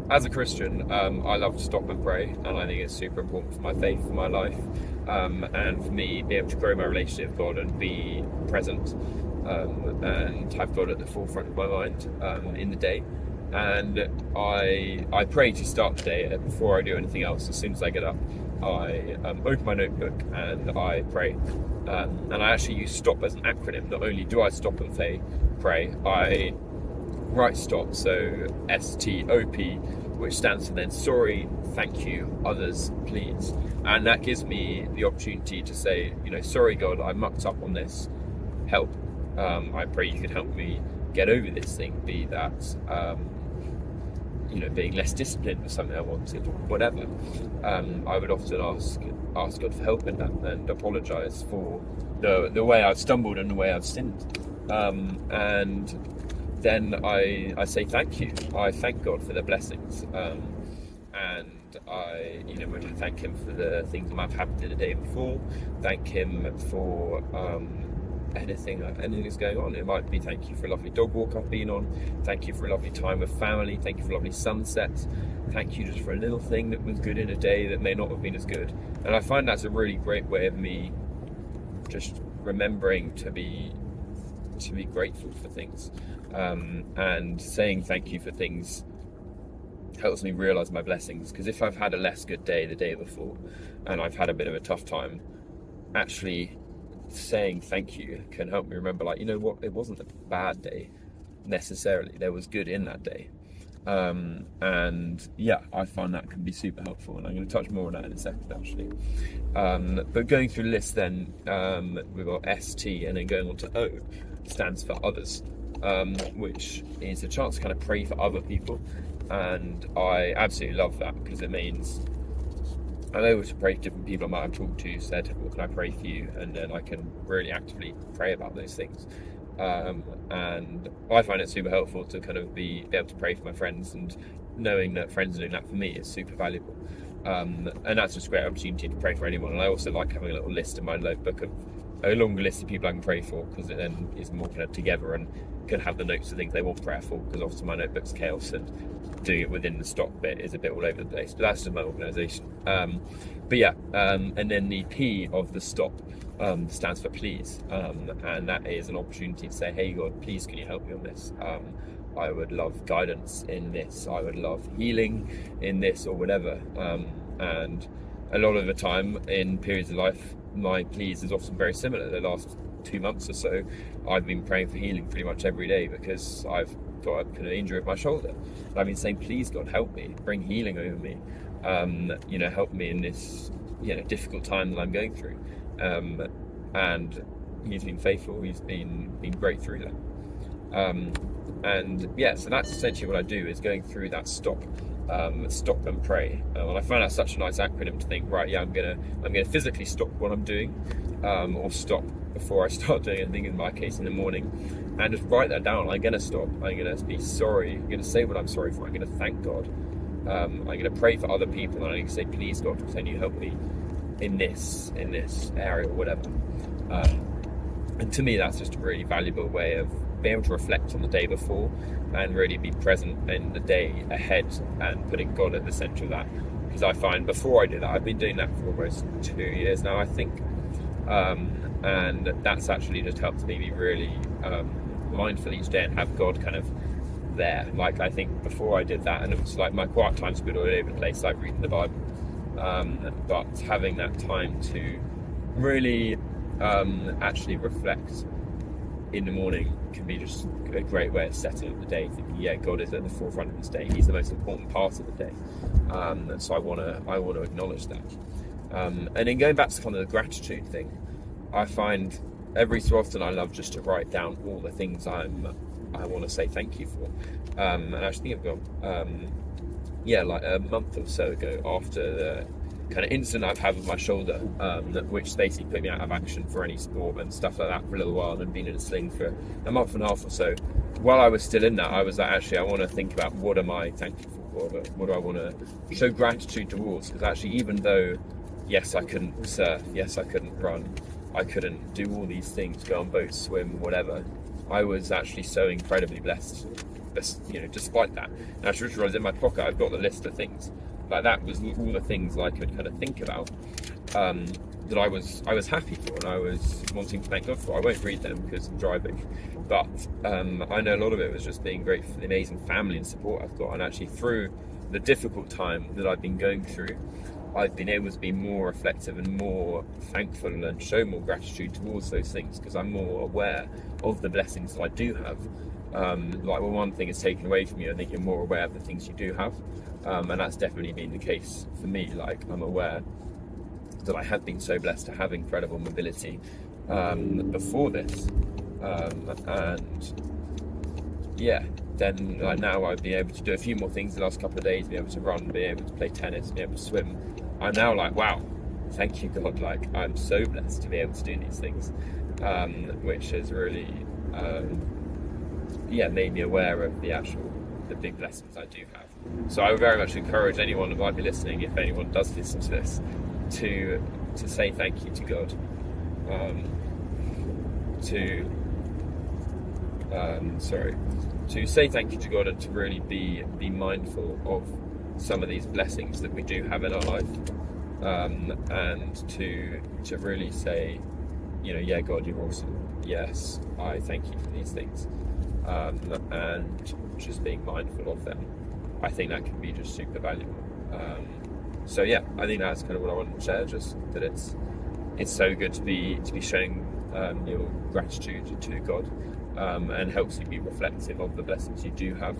as a Christian, I love to stop and pray, and I think it's super important for my faith, for my life, and for me, be able to grow my relationship with God and be present, and have God at the forefront of my mind in the day. And I pray to start the day before I do anything else. As soon as I get up, I open my notebook and I pray. And I actually use STOP as an acronym. Not only do I stop and pray, I write STOP, so STOP, which stands for then sorry, thank you, others, please. And that gives me the opportunity to say, sorry God, I mucked up on this, help. I pray you could help me get over this thing, be that being less disciplined was something I wanted, or whatever. I would often ask God for help in that and apologise for the way I've stumbled and the way I've sinned. And then I say thank you. I thank God for the blessings. And I would thank Him for the things that might have happened in the day before. Thank Him for anything that's going on. It might be thank you for a lovely dog walk I've been on, thank you for a lovely time with family, thank you for a lovely sunset, thank you just for a little thing that was good in a day that may not have been as good. And I find that's a really great way of me just remembering to be grateful for things, and saying thank you for things helps me realise my blessings. Because if I've had a less good day the day before and I've had a bit of a tough time, actually saying thank you can help me remember, it wasn't a bad day necessarily, there was good in that day. And yeah, I find that can be super helpful, and I'm going to touch more on that in a second actually. But going through the list then, we've got ST, and then going on to O stands for others, which is a chance to kind of pray for other people. And I absolutely love that, because it means I'm able to pray for different people I might have talked to, said, what can I pray for you? And then I can really actively pray about those things. And I find it super helpful to kind of be able to pray for my friends, and knowing that friends are doing that for me is super valuable. And that's just a great opportunity to pray for anyone. And I also like having a little list in my notebook of a longer list of people I can pray for, because it then is more kind of together and can have the notes of things they want prayer for, because often my notebook's chaos and doing it within the stock bit is a bit all over the place. But that's just my organisation. And then the P of the stop stands for please, and that is an opportunity to say, hey God, please can you help me on this? I would love guidance in this, I would love healing in this, or whatever. And a lot of the time in periods of life, my pleas is often very similar. The last 2 months or so, I've been praying for healing pretty much every day, because I've got a kind of injury of my shoulder. And I've been saying, please God, help me, bring healing over me, help me in this difficult time that I'm going through. And He's been faithful, He's been great through that. So that's essentially what I do, is going through that stop and pray. And I find that such a nice acronym to think, right, yeah, I'm gonna physically stop what I'm doing, or stop before I start doing anything, in my case in the morning, and just write that down. I'm gonna stop, I'm gonna be sorry, I'm gonna say what I'm sorry for, I'm gonna thank God, I'm gonna pray for other people, and I'm gonna say, please God, can you help me in this area, or whatever. And to me, that's just a really valuable way of being able to reflect on the day before and really be present in the day ahead, and putting God at the centre of that. Because I find before I do that, I've been doing that for almost 2 years now, I think, and that's actually just helped me be really mindful each day and have God kind of there. Like, I think before I did that, and it was like my quiet times were all over the place, like reading the Bible, but having that time to really actually reflect in the morning can be just a great way of setting up the day, thinking, yeah, God is at the forefront of this day, He's the most important part of the day, and so I want to acknowledge that. And then going back to kind of the gratitude thing, I find every so often I love just to write down all the things I want to say thank you for. And I actually think I've got like a month or so ago, after the kind of incident I've had with my shoulder, which basically put me out of action for any sport and stuff like that for a little while, and been in a sling for a month and a half or so. While I was still in that, I was like, actually, I want to think about, what am I thankful for? What do I want to show gratitude towards? Because actually, even though, yes, I couldn't surf, yes, I couldn't run, I couldn't do all these things, go on boats, swim, whatever, I was actually so incredibly blessed despite that. And I just realised in my pocket I've got the list of things. Like that was all the things I could kind of think about that I was happy for and I was wanting to thank God for. I won't read them because I'm driving, but I know a lot of it was just being grateful for the amazing family and support I've got, and actually through the difficult time that I've been going through, I've been able to be more reflective and more thankful and show more gratitude towards those things because I'm more aware of the blessings that I do have. Like when one thing is taken away from you, I think you're more aware of the things you do have, and that's definitely been the case for me. Like I'm aware that I have been so blessed to have incredible mobility before this, and yeah, then like now I've been able to do a few more things the last couple of days, be able to run, be able to play tennis, be able to swim. I'm now like, wow, thank you God, like I'm so blessed to be able to do these things, which has really made me aware of the big blessings I do have. So I would very much encourage anyone who might be listening, if anyone does listen to this, to say thank you to God, to say thank you to God, and to really be mindful of some of these blessings that we do have in our life, and to really say, yeah, God, you're awesome. Yes, I thank you for these things, and just being mindful of them. I think that can be just super valuable. So yeah, I think that's kind of what I wanted to share. Just that it's so good to be showing your gratitude to God, and helps you be reflective of the blessings you do have.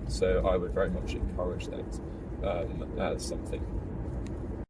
So I would very much encourage that as something